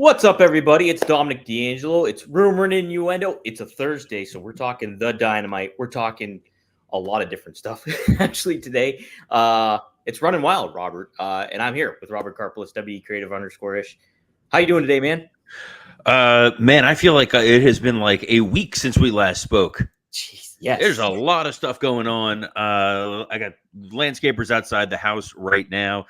What's up, everybody? It's Dominic D'Angelo. It's Rumor and Innuendo. It's a Thursday, so we're talking the Dynamite. We're talking a lot of different stuff, actually, today. It's running wild, Robert. And I'm here with Robert Karpelis, WE Creative _ish. How you doing today, man? Man, I feel like it has been like a week since we last spoke. Jeez, yes. There's a lot of stuff going on. I got landscapers outside the house right now.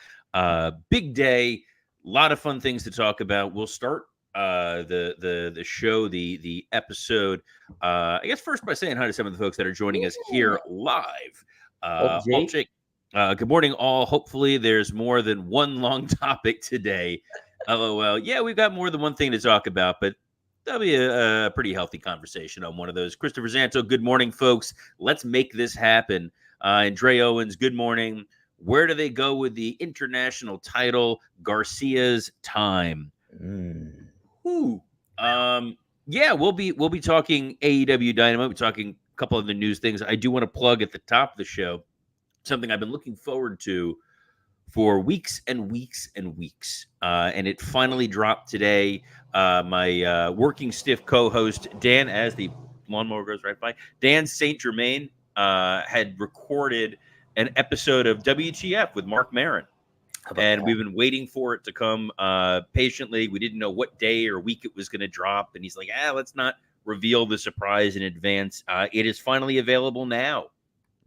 Big day. A lot of fun things to talk about. We'll start the show, the episode. I guess first by saying hi to some of the folks that are joining us here live. Jake. Good morning, all. Hopefully, there's more than one long topic today. LOL. Yeah, we've got more than one thing to talk about, but that'll be a pretty healthy conversation on one of those. Christopher Zanto, good morning, folks. Let's make this happen. And Dre Owens, good morning. Where do they go with the international title? Garcia's time. Yeah, we'll be talking AEW Dynamite. We're talking a couple of the news things. I do want to plug at the top of the show something I've been looking forward to for weeks and weeks and weeks. And it finally dropped today. My working stiff co-host, Dan, as the lawnmower goes right by, Dan St. Germain had recorded an episode of WTF with Mark Maron. And we've been waiting for it to come patiently. We didn't know what day or week it was going to drop. And he's like, let's not reveal the surprise in advance. It is finally available now.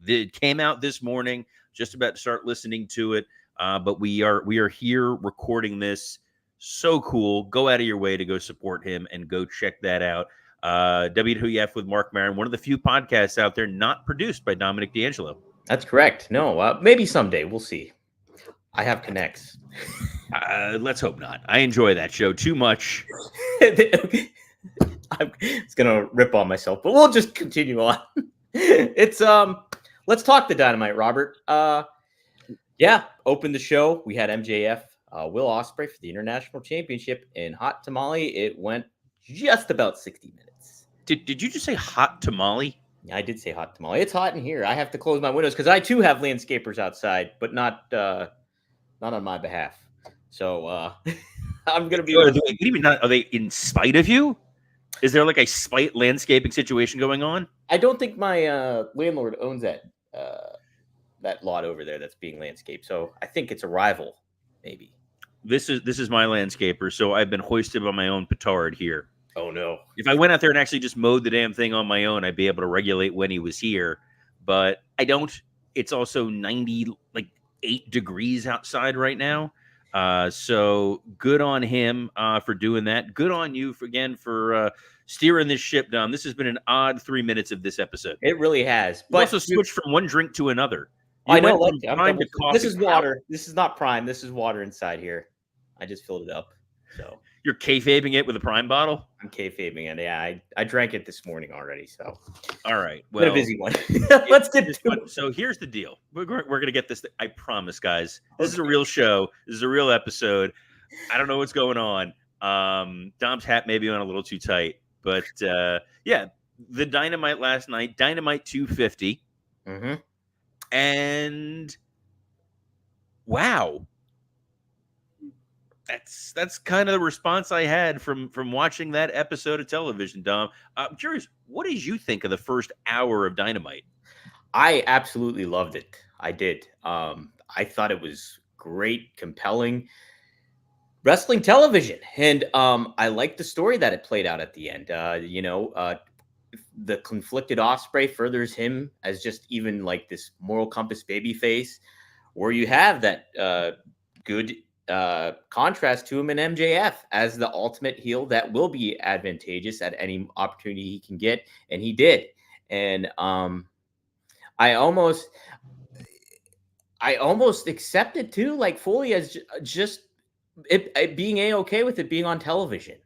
It came out this morning, just about to start listening to it. But we are here recording this. So cool. Go out of your way to go support him and go check that out. WTF with Mark Maron, one of the few podcasts out there not produced by Dominic D'Angelo. That's correct. No, maybe someday. We'll see. I have connects. Let's hope not. I enjoy that show too much. I'm just gonna rip on myself, but we'll just continue on. It's let's talk the Dynamite, Robert. Yeah, opened the show. We had MJF, Will Ospreay for the International Championship in Hot Tamale. It went just about 60 minutes. Did you just say Hot Tamale? Yeah, I did say Hot Tamale. It's hot in here. I have to close my windows because I too have landscapers outside, but not on my behalf. So I'm gonna be. Are they in spite of you? Is there like a spite landscaping situation going on? I don't think my landlord owns that lot over there that's being landscaped. So I think it's a rival, maybe. This is my landscaper, so I've been hoisted on my own petard here. Oh no! If I went out there and actually just mowed the damn thing on my own, I'd be able to regulate when he was here. But I don't. It's also 98 degrees outside right now. So good on him for doing that. Good on you for steering this ship down. This has been an odd 3 minutes of this episode. It really has. But also switched from one drink to another. I know. This is water. This is not Prime. This is water inside here. I just filled it up. So you're kayfabing it with a Prime bottle? I'm kayfabing it. Yeah, I drank it this morning already. So all right. Well, been a busy one. Let's get to it. So here's the deal. We're gonna get this. I promise, guys. This is a real show. This is a real episode. I don't know what's going on. Dom's hat may be on a little too tight, but yeah, the Dynamite last night, Dynamite 250. Mm-hmm. And wow, that's kind of the response I had from watching that episode of television, Dom. I'm curious, what did you think of the first hour of Dynamite? I absolutely loved it. I did. I thought it was great, compelling wrestling television, and I liked the story that it played out at the end. The conflicted Ospreay furthers him as just even like this moral compass babyface, where you have that good contrast to him in MJF as the ultimate heel that will be advantageous at any opportunity he can get, and he did. And I almost accepted too, like fully as just it being a-okay with it being on television.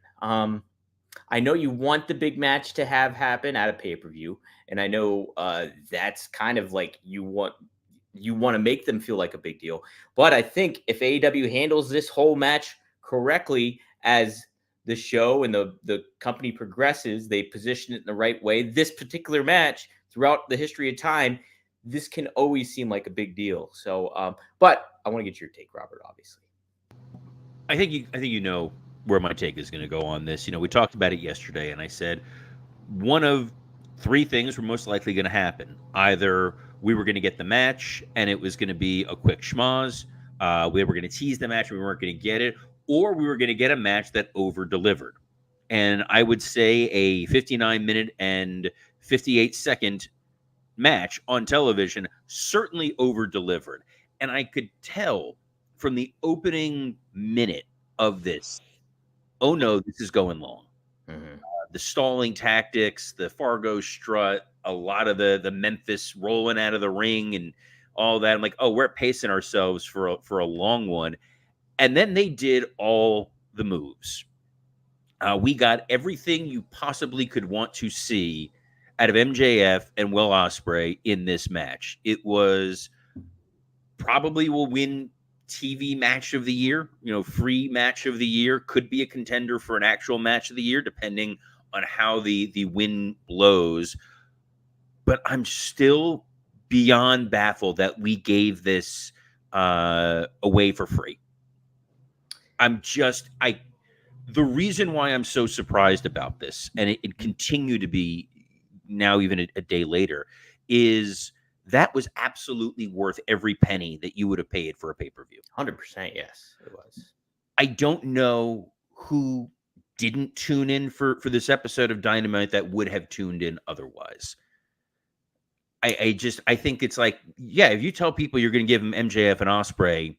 I know you want the big match to have happen at a pay-per-view, and I know that's kind of like you want to make them feel like a big deal. But I think if AEW handles this whole match correctly as the show and the company progresses, they position it in the right way. This particular match throughout the history of time, this can always seem like a big deal. So, but I want to get your take, Robert, obviously. I think you know where my take is going to go on this. We talked about it yesterday, and I said one of three things were most likely going to happen. Either we were going to get the match, and it was going to be a quick schmoz. We were going to tease the match, and we weren't going to get it, or we were going to get a match that over delivered. And I would say a 59-minute and 58-second match on television certainly over delivered. And I could tell from the opening minute of this, oh no, this is going long. Mm-hmm. The stalling tactics, the Fargo strut, a lot of the Memphis rolling out of the ring and all that. I'm like, oh, we're pacing ourselves for a long one. And then they did all the moves. We got everything you possibly could want to see out of MJF and Will Ospreay in this match. It was probably will win TV match of the year, free match of the year, could be a contender for an actual match of the year, depending on how the wind blows. But I'm still beyond baffled that we gave this away for free. The reason why I'm so surprised about this, and it continued to be now even a day later, is that was absolutely worth every penny that you would have paid for a pay-per-view. 100%, yes, it was. I don't know who didn't tune in for this episode of Dynamite that would have tuned in otherwise. I think it's like, yeah, if you tell people you're going to give them MJF and Ospreay,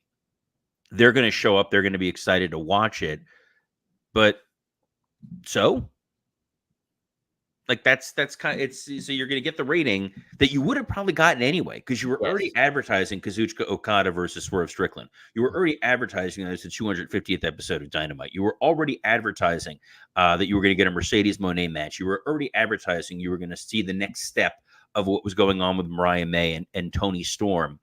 they're going to show up. They're going to be excited to watch it. But so, like that's kind of so you're going to get the rating that you would have probably gotten anyway because you were already advertising Kazuchika Okada versus Swerve Strickland. You were already advertising that it's the 250th episode of Dynamite. You were already advertising that you were going to get a Mercedes Moné match. You were already advertising you were going to see the next step of what was going on with Mariah May and Tony Storm.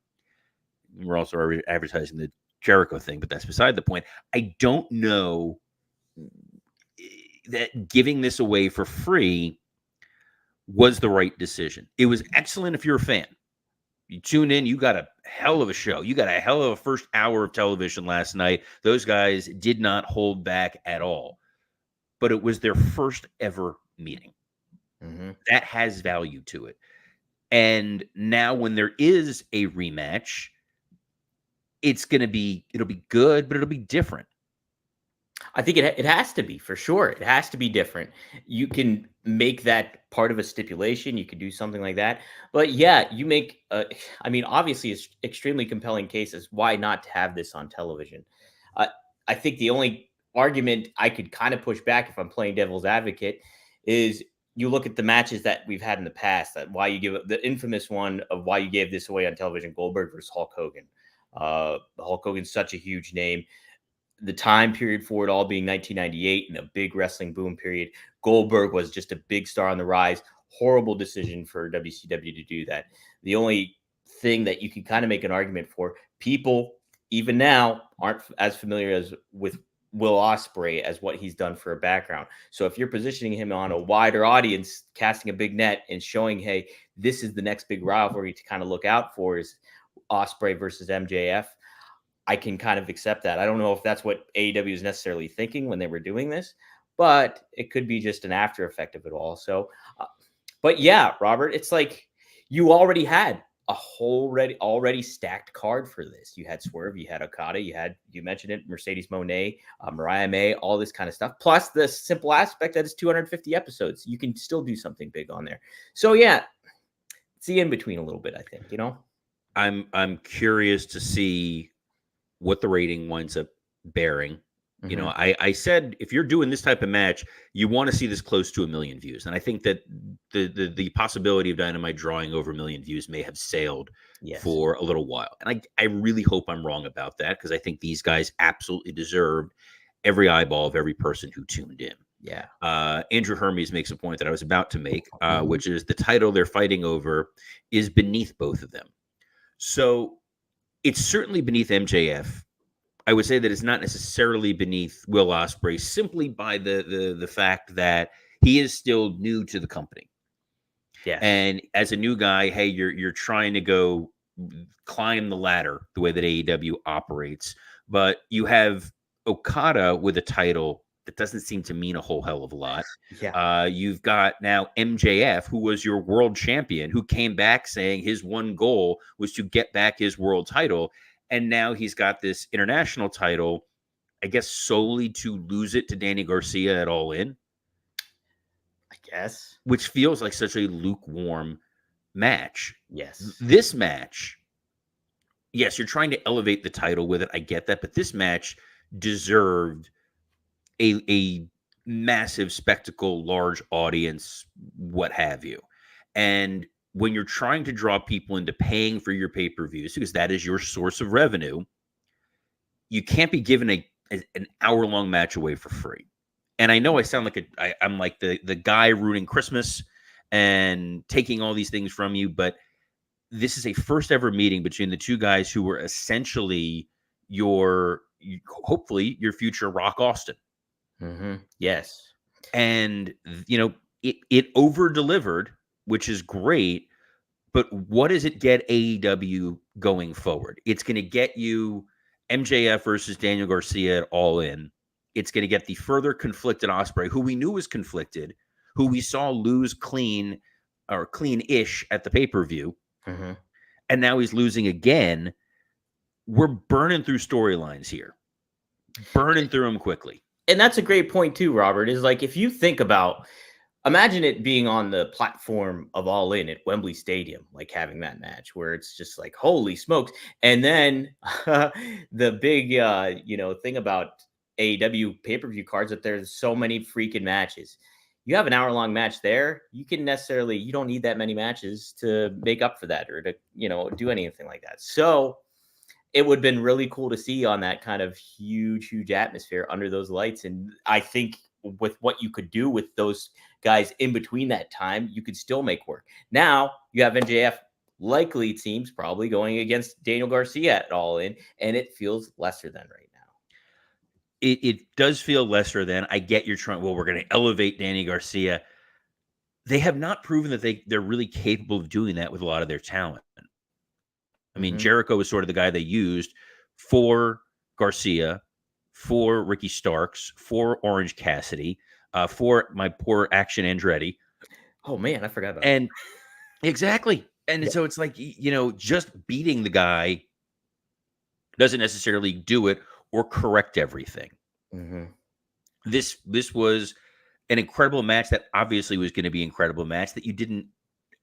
We're also already advertising the Jericho thing, but that's beside the point. I don't know that giving this away for free was the right decision. It was excellent if you're a fan. You tune in, you got a hell of a show. You got a hell of a first hour of television last night. Those guys did not hold back at all. But it was their first ever meeting. Mm-hmm. That has value to it. And now when there is a rematch, it'll be good, but it'll be different. I think it has to be, for sure. It has to be different. You can make that part of a stipulation. You can do something like that. But yeah, you make, obviously it's extremely compelling cases. Why not have this on television? I think the only argument I could kind of push back if I'm playing devil's advocate is you look at the matches that we've had in the past, that why you give the infamous one of why you gave this away on television, Goldberg versus Hulk Hogan. Hulk Hogan's such a huge name. The time period for it all being 1998 and a big wrestling boom period. Goldberg was just a big star on the rise. Horrible decision for WCW to do that. The only thing that you can kind of make an argument for, people even now aren't as familiar with Will Ospreay as what he's done for a background. So if you're positioning him on a wider audience, casting a big net and showing, hey, this is the next big rivalry to kind of look out for is Ospreay versus MJF. I can kind of accept that. I don't know if that's what AEW is necessarily thinking when they were doing this, but it could be just an after effect of it all. So, but yeah, Robert, it's like you already had a whole already stacked card for this. You had Swerve, you had Okada, you mentioned it, Mercedes Moné, Mariah May, all this kind of stuff. Plus the simple aspect that it's 250 episodes. You can still do something big on there. So yeah, it's the in between a little bit, I think, I'm curious to see what the rating winds up bearing. Mm-hmm. I said, if you're doing this type of match, you want to see this close to 1 million views. And I think that the possibility of Dynamite drawing over 1 million views may have sailed for a little while. And I really hope I'm wrong about that, because I think these guys absolutely deserved every eyeball of every person who tuned in. Yeah. Andrew Hermes makes a point that I was about to make, which is the title they're fighting over is beneath both of them. So it's certainly beneath MJF. I would say that it's not necessarily beneath Will Ospreay, simply by the fact that he is still new to the company. Yeah. And as a new guy, hey, you're trying to go climb the ladder the way that AEW operates. But you have Okada with a title that doesn't seem to mean a whole hell of a lot. Yeah. You've got now MJF, who was your world champion, who came back saying his one goal was to get back his world title. And now he's got this international title, I guess solely to lose it to Danny Garcia at All In, I guess. which feels like such a lukewarm match. Yes. This match, yes, you're trying to elevate the title with it. I get that. But this match deserved a massive spectacle, large audience, what have you. And when you're trying to draw people into paying for your pay-per-views, because that is your source of revenue, you can't be giving an hour-long match away for free. And I know I sound like I'm like the guy ruining Christmas and taking all these things from you, but this is a first ever meeting between the two guys who were essentially hopefully your future Rock Austin. Mm-hmm. Yes. And, it over-delivered, which is great, but what does it get AEW going forward? It's going to get you MJF versus Daniel Garcia at All In. It's going to get the further conflicted Ospreay, who we knew was conflicted, who we saw lose clean or clean-ish at the pay-per-view, Mm-hmm. and now he's losing again. We're burning through storylines here. Burning through them quickly. And that's a great point too, Robert, is like, if you think about, imagine it being on the platform of All In at Wembley Stadium, like having that match where it's just like, holy smokes. And then the big, thing about AEW pay-per-view cards, that there's so many freaking matches. You have an hour-long match there, you don't need that many matches to make up for that or to, do anything like that. So it would have been really cool to see on that kind of huge atmosphere under those lights. And I think with what you could do with those guys in between that time, you could still make work. Now you have MJF, likely it seems, probably going against Daniel Garcia at All In, and it feels lesser than right now. It does feel lesser than. I get you're trying, we're going to elevate Danny Garcia. They have not proven that they're really capable of doing that with a lot of their talent. I mean, Jericho was sort of the guy they used for Garcia, for Ricky Starks, for Orange Cassidy, for my poor Action Andretti. Oh man, I forgot about and that. Exactly. And so it's like, just beating the guy doesn't necessarily do it or correct everything. Mm-hmm. This was an incredible match that obviously was going to be an incredible match that you didn't.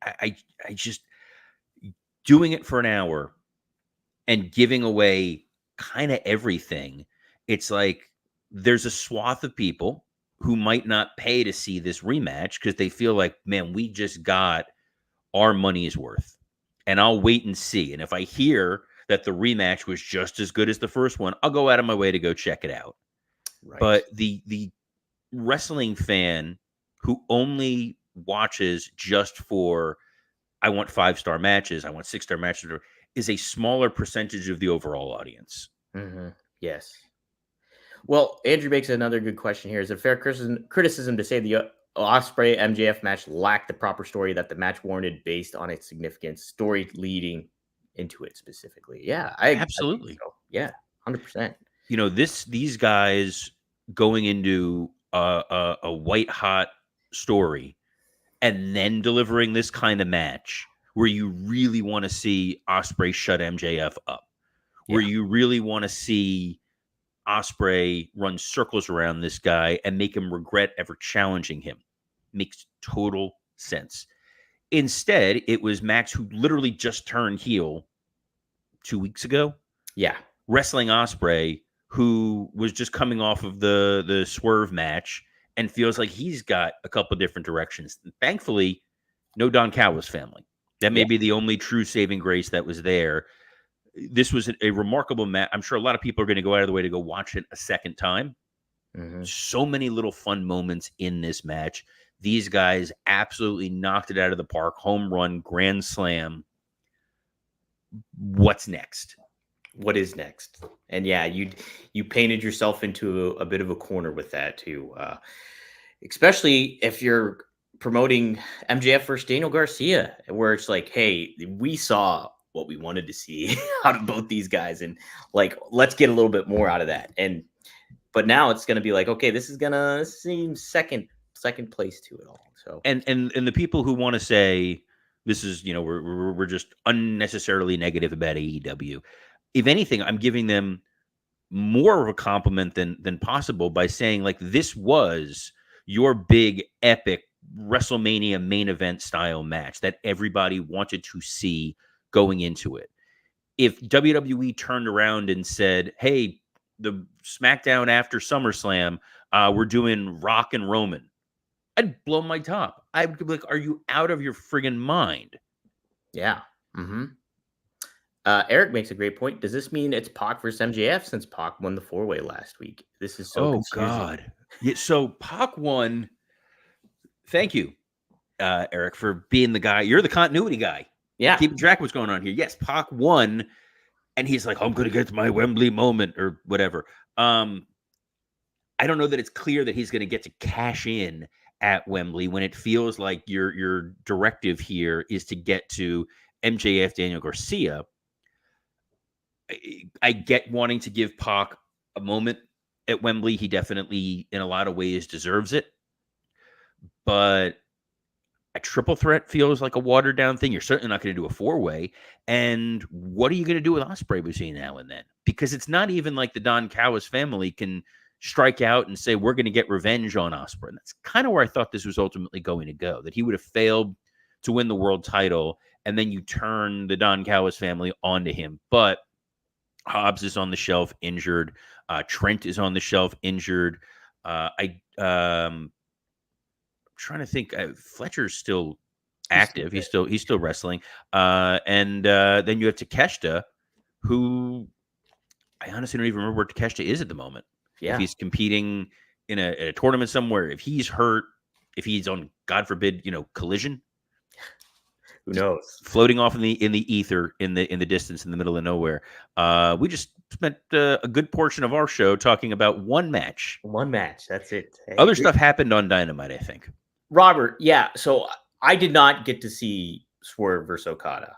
I just doing it for an hour and giving away kind of everything. It's like there's a swath of people who might not pay to see this rematch because they feel like, man, we just got our money's worth, and I'll wait and see. And if I hear that the rematch was just as good as the first one, I'll go out of my way to go check it out. Right. But the wrestling fan who only watches just for, I want 5-star matches, I want 6-star matches, is a smaller percentage of the overall audience. Mm-hmm. Yes. Well, Andrew makes another good question here. Is it fair criticism to say the Ospreay MJF match lacked the proper story that the match warranted based on its significance, story leading into it specifically? Yeah, absolutely. I think so. Yeah, 100%. These guys going into a white hot story and then delivering this kind of match where you really want to see Ospreay shut MJF up, where you really want to see Ospreay run circles around this guy and make him regret ever challenging him. Makes total sense. Instead, it was Max, who literally just turned heel 2 weeks ago. Yeah. Wrestling Ospreay, who was just coming off of the swerve match and feels like he's got a couple different directions. And thankfully, no Don Callis family. That may be the only true saving grace that was there. This was a remarkable match. I'm sure a lot of people are going to go out of the way to go watch it a second time. Mm-hmm. So many little fun moments in this match. These guys absolutely knocked it out of the park. Home run, grand slam. What's next? What is next? And yeah, you painted yourself into a bit of a corner with that too. Especially if you're promoting MJF versus Daniel Garcia, where it's like, hey, we saw what we wanted to see out of both these guys, and like, let's get a little bit more out of that. And But now it's going to be like, okay, this is going to seem second place to it all. So And the people who want to say this is, we're just unnecessarily negative about AEW. If anything, I'm giving them more of a compliment than possible by saying, like, this was your big epic WrestleMania main event style match that everybody wanted to see going into it. If WWE turned around and said, hey, the SmackDown after SummerSlam, we're doing Rock and Roman, I'd blow my top. I'd be like, are you out of your friggin' mind? Yeah. Eric makes a great point. Does this mean it's Pac versus MJF since Pac won the 4-way last week? This is so confusing. God. Yeah, so Pac won. Thank you, Eric, for being the guy. You're the continuity guy. Yeah. Keeping track of what's going on here. Yes, Pac won, and he's like, I'm going to get to my Wembley moment or whatever. I don't know that it's clear that he's going to get to cash in at Wembley when it feels like your directive here is to get to MJF, Daniel Garcia. I get wanting to give Pac a moment at Wembley. He definitely, in a lot of ways, deserves it. But a triple threat feels like a watered down thing. You're certainly not going to do a 4-way. And what are you going to do with Ospreay between now and then? Because it's not even like the Don Callis family can strike out and say, we're going to get revenge on Ospreay. And that's kind of where I thought this was ultimately going to go, that he would have failed to win the world title. And then you turn the Don Callis family onto him. But Hobbs is on the shelf injured. Trent is on the shelf injured. I'm trying to think. Fletcher's still active. He's still wrestling. And then you have Takeshita, who I honestly don't even remember where Takeshita is at the moment. Yeah. If he's competing in a tournament somewhere, if he's hurt, if he's on, God forbid, Collision. Who knows? Floating off in the ether in the distance in the middle of nowhere. We just spent a good portion of our show talking about one match. One match. That's it. Hey, Other stuff happened on Dynamite, I think. Robert, yeah. So I did not get to see Swerve versus Okada.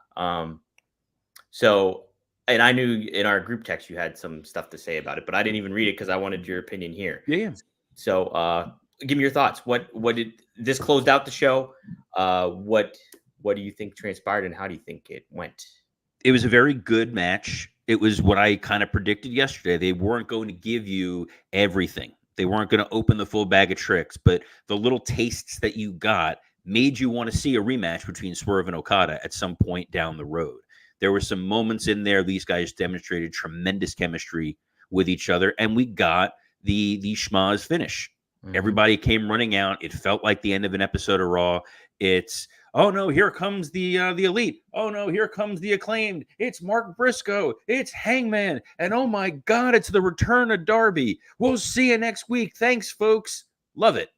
So, and I knew in our group text you had some stuff to say about it, but I didn't even read it because I wanted your opinion here. Yeah. So, give me your thoughts. What did this closed out the show? What do you think transpired and how do you think it went? It was a very good match. It was what I kind of predicted yesterday. They weren't going to give you everything. They weren't going to open the full bag of tricks, but the little tastes that you got made you want to see a rematch between Swerve and Okada at some point down the road. There were some moments in there. These guys demonstrated tremendous chemistry with each other, and we got the schmaz finish. Mm-hmm. Everybody came running out. It felt like the end of an episode of Raw. It's, oh no, here comes the Elite. Oh no, here comes the Acclaimed. It's Mark Briscoe. It's Hangman. And oh my God, it's the return of Darby. We'll see you next week. Thanks, folks. Love it.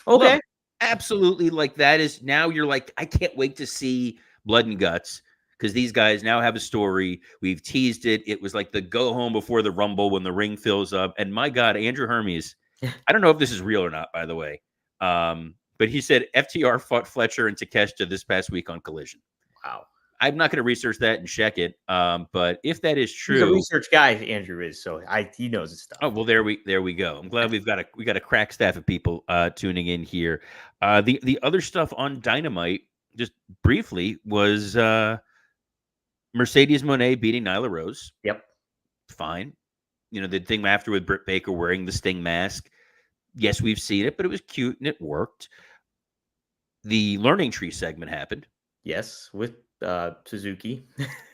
Okay. Love it. Absolutely. Like that is now you're like, I can't wait to see Blood and Guts because these guys now have a story. We've teased it. It was like the go home before the Rumble when the ring fills up. And my God, Andrew Hermes, I don't know if this is real or not, by the way. But he said FTR fought Fletcher and Takeshita this past week on Collision. Wow. I'm not going to research that and check it. But if that is true, he's a research guy, Andrew is, so he knows his stuff. Oh well, there we go. I'm glad we got a crack staff of people tuning in here. The other stuff on Dynamite, just briefly, was Mercedes Moné beating Nyla Rose. Yep, fine. The thing after with Britt Baker wearing the Sting mask. Yes, we've seen it, but it was cute and it worked. The Learning Tree segment happened. Yes, with Suzuki.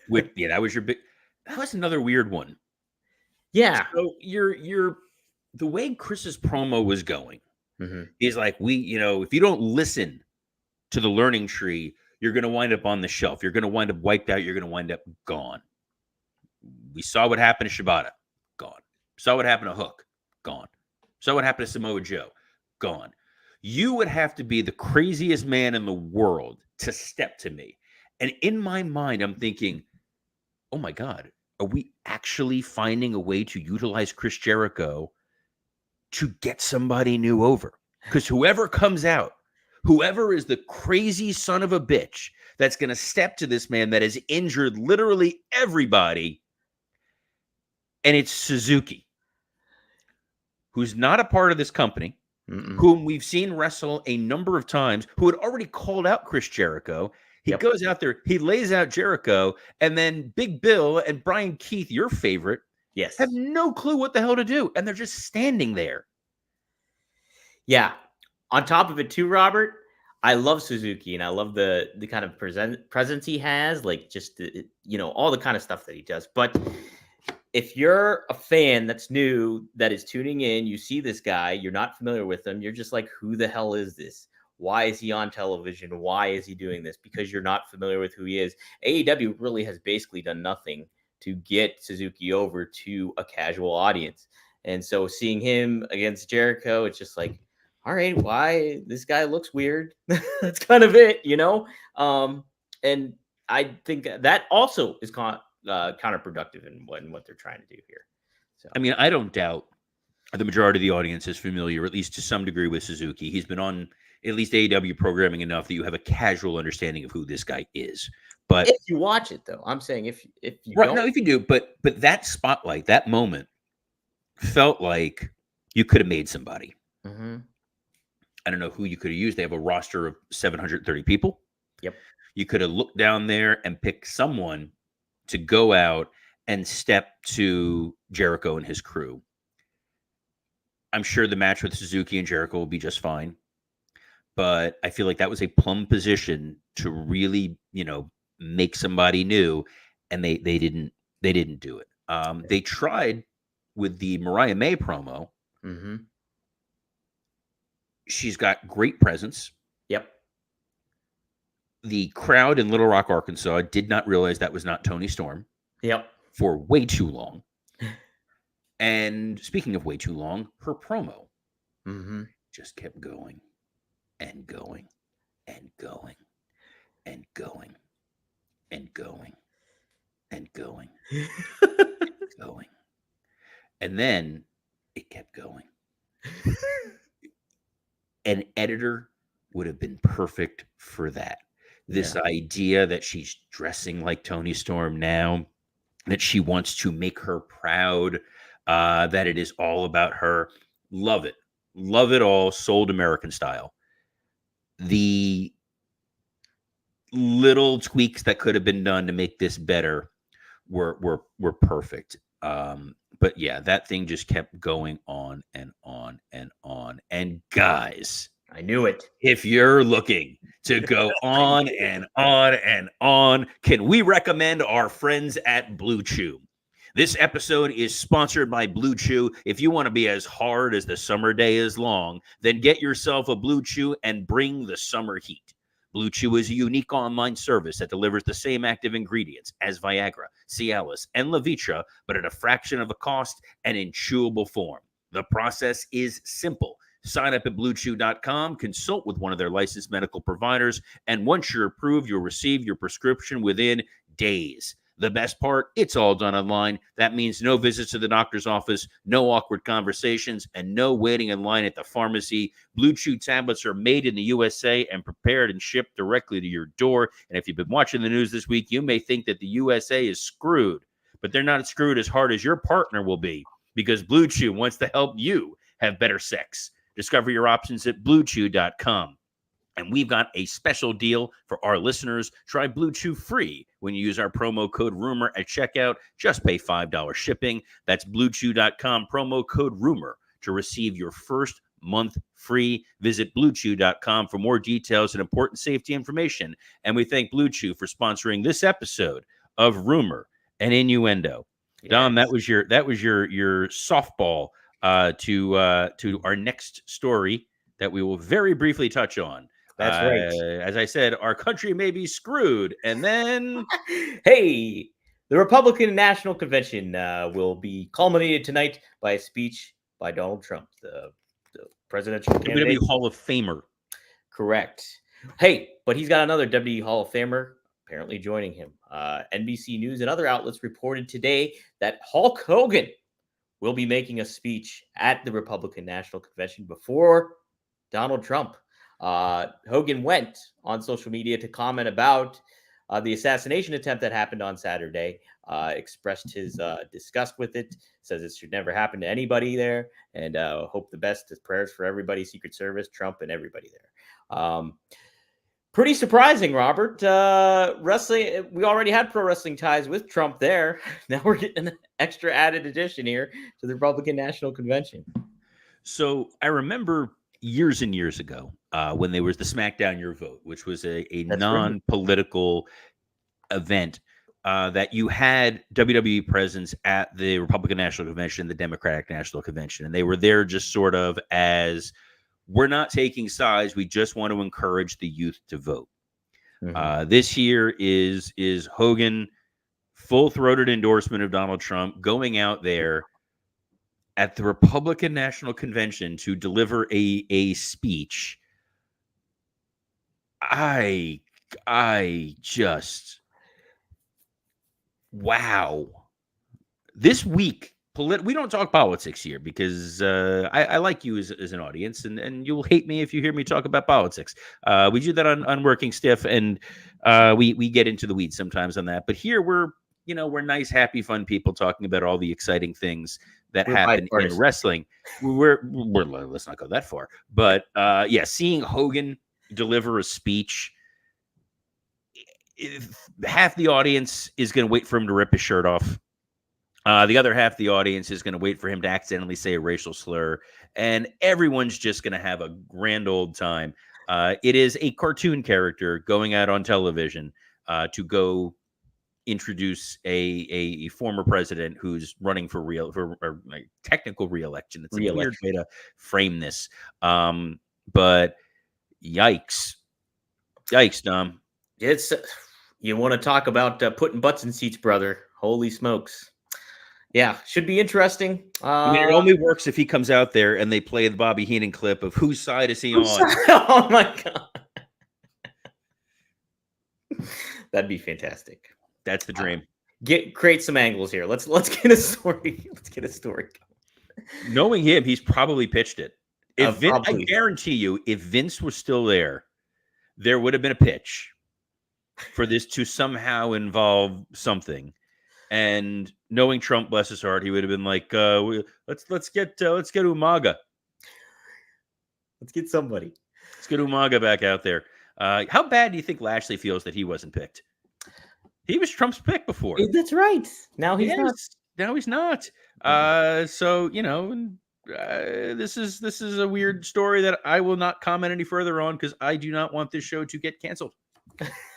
That was your big. That was another weird one. Yeah. So you're the way Chris's promo was going. Mm-hmm. Is like if you don't listen to the Learning Tree, you're going to wind up on the shelf. You're going to wind up wiped out. You're going to wind up gone. We saw what happened to Shibata. Gone. Saw what happened to Hook. Gone. Saw what happened to Samoa Joe. Gone. You would have to be the craziest man in the world to step to me. And in my mind, I'm thinking, oh my God, are we actually finding a way to utilize Chris Jericho to get somebody new over? Because whoever comes out, whoever is the crazy son of a bitch that's going to step to this man that has injured literally everybody, and it's Suzuki. who's not a part of this company, whom we've seen wrestle a number of times, who had already called out Chris Jericho. He goes out there, he lays out Jericho, and then Big Bill and Brian Keith, your favorite, have no clue what the hell to do, and they're just standing there. Yeah. On top of it too, Robert, I love Suzuki, and I love the kind of presence he has, like just all the kind of stuff that he does. But if you're a fan that's new, that is tuning in, you see this guy, you're not familiar with him, you're just like, who the hell is this? Why is he on television? Why is he doing this? Because you're not familiar with who he is. AEW really has basically done nothing to get Suzuki over to a casual audience. And so seeing him against Jericho, it's just like, all right, why this guy looks weird. That's kind of it, and I think that also is counterproductive in what they're trying to do here. So I mean, I don't doubt the majority of the audience is familiar, at least to some degree, with Suzuki. He's been on at least AEW programming enough that you have a casual understanding of who this guy is. But if you watch it, though, I'm saying if you right, don't, no, if you do, but that spotlight, that moment, felt like you could have made somebody. I don't know who you could have used. They have a roster of 730 people. Yep. You could have looked down there and picked someone to go out and step to Jericho and his crew. I'm sure the match with Suzuki and Jericho will be just fine. But I feel like that was a plum position to really, make somebody new, and they didn't do it. They tried with the Mariah May promo. She's got great presence. Yep. The crowd in Little Rock, Arkansas did not realize that was not Toni Storm. Yep. For way too long. And speaking of way too long, her promo just kept going and going and going and going and going and going and going. And then it kept going. An editor would have been perfect for that. This idea that she's dressing like Toni Storm now, that she wants to make her proud, that it is all about her. Love it. Love it all, sold American style. The little tweaks that could have been done to make this better were perfect. But yeah, that thing just kept going on and on and on. And guys, I knew it. If you're looking to go on and on and on, can we recommend our friends at Blue Chew? This episode is sponsored by Blue Chew. If you want to be as hard as the summer day is long, then get yourself a Blue Chew and bring the summer heat. Blue Chew is a unique online service that delivers the same active ingredients as Viagra, Cialis, and Levitra, but at a fraction of the cost and in chewable form. The process is simple. Sign up at BlueChew.com, consult with one of their licensed medical providers, and once you're approved, you'll receive your prescription within days. The best part, it's all done online. That means no visits to the doctor's office, no awkward conversations, and no waiting in line at the pharmacy. Blue Chew tablets are made in the USA and prepared and shipped directly to your door. And if you've been watching the news this week, you may think that the USA is screwed, but they're not screwed as hard as your partner will be, because Blue Chew wants to help you have better sex. Discover your options at BlueChew.com. And we've got a special deal for our listeners. Try Blue Chew free when you use our promo code RUMOR at checkout. Just pay $5 shipping. That's BlueChew.com, promo code RUMOR, to receive your first month free. Visit BlueChew.com for more details and important safety information. And we thank Blue Chew for sponsoring this episode of Rumor and Innuendo. Yes. Dom, that was your softball to our next story that we will very briefly touch on. That's right. As I said, our country may be screwed. And then, hey, the Republican National Convention will be culminated tonight by a speech by Donald Trump, the presidential candidate. WWE Hall of Famer. Correct. Hey, but he's got another WWE Hall of Famer apparently joining him. NBC News and other outlets reported today that Hulk Hogan will be making a speech at the Republican National Convention before Donald Trump. Hogan went on social media to comment about the assassination attempt that happened on Saturday. Expressed his disgust with it. Says it should never happen to anybody there, and hope the best. His prayers for everybody, Secret Service, Trump, and everybody there. Pretty surprising, Robert. Wrestling. We already had pro wrestling ties with Trump there. Now we're getting an extra added addition here to the Republican National Convention. So I remember years and years ago when there was the SmackDown Your Vote, which was a non-political event that you had WWE presence at the Republican National Convention, the Democratic National Convention, and they were there just sort of as, we're not taking sides, we just want to encourage the youth to vote. Mm-hmm. This year is Hogan, full-throated endorsement of Donald Trump, going out there at the Republican National Convention to deliver a speech. I just, wow. This week, we don't talk politics here because I like you as an audience, and you'll hate me if you hear me talk about politics. We do that on Working Stiff, and we get into the weeds sometimes on that. But here we're nice, happy, fun people talking about all the exciting things that happen in wrestling. We're let's not go that far. But seeing Hogan deliver a speech, half the audience is going to wait for him to rip his shirt off. The other half of the audience is going to wait for him to accidentally say a racial slur, and everyone's just going to have a grand old time. It is a cartoon character going out on television to go introduce a former president who's running for technical re-election. It's a weird way to frame this. But yikes, Dom. It's you want to talk about putting butts in seats, brother. Holy smokes. Yeah, should be interesting. I mean, it only works if he comes out there and they play the Bobby Heenan clip of whose side is he on. Oh my God. That'd be fantastic. That's the dream. Create some angles here. Let's get a story. Let's get a story. Knowing him, he's probably pitched it. I guarantee you, if Vince was still there would have been a pitch for this to somehow involve something. And knowing Trump, bless his heart, he would have been like, let's get Umaga. Let's get somebody. Let's get Umaga back out there. How bad do you think Lashley feels that he wasn't picked? He was Trump's pick before. That's right. Now he's not. Now he's not. So this is a weird story that I will not comment any further on because I do not want this show to get canceled.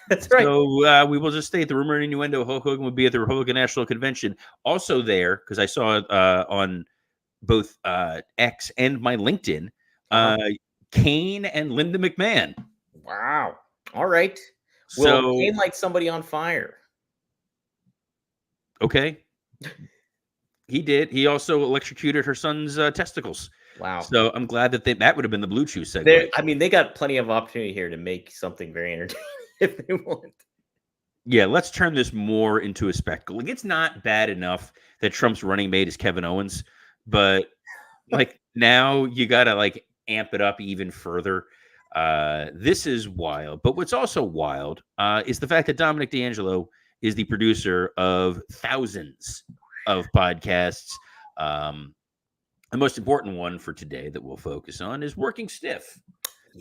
That's right. So we will just state the rumor and innuendo. Hulk Hogan would be at the Republican National Convention. Also there, because I saw it on both X and my LinkedIn, Kane and Linda McMahon. Wow. All right. Well, Kane like somebody on fire. Okay. He did. He also electrocuted her son's testicles. Wow. So I'm glad that would have been the Blue Chew segment. They got plenty of opportunity here to make something very entertaining if they want. Yeah, let's turn this more into a spectacle. Like, it's not bad enough that Trump's running mate is Kevin Owens, but now you got to amp it up even further. This is wild. But what's also wild is the fact that Dominic D'Angelo is the producer of thousands of podcasts. The most important one for today that we'll focus on is Working Stiff,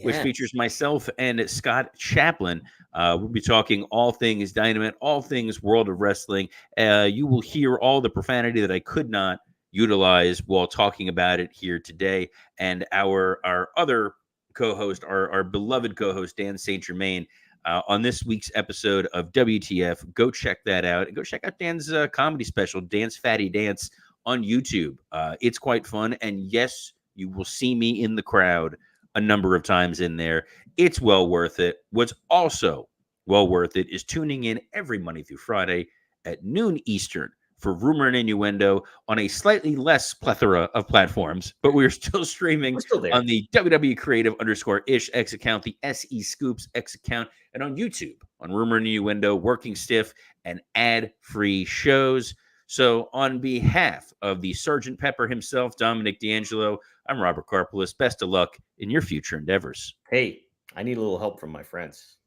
which features myself and Scott Chaplin. We'll be talking all things Dynamite, all things World of Wrestling. You will hear all the profanity that I could not utilize while talking about it here today. And our other co-host, our beloved co-host, Dan St. Germain, on this week's episode of WTF. Go check that out. And go check out Dan's comedy special, Dan's Fatty Dance, on YouTube. It's quite fun. And yes, you will see me in the crowd a number of times in there. It's well worth it. What's also well worth it is tuning in every Monday through Friday at noon Eastern for Rumor and Innuendo on a slightly less plethora of platforms, but we're still streaming on the WWE Creative _ish X account, the SE Scoops X account, and on YouTube on Rumor and Innuendo, Working Stiff, and ad-free shows. So on behalf of the Sergeant Pepper himself, Dominic D'Angelo, I'm Robert Karpolis. Best of luck in your future endeavors. Hey, I need a little help from my friends.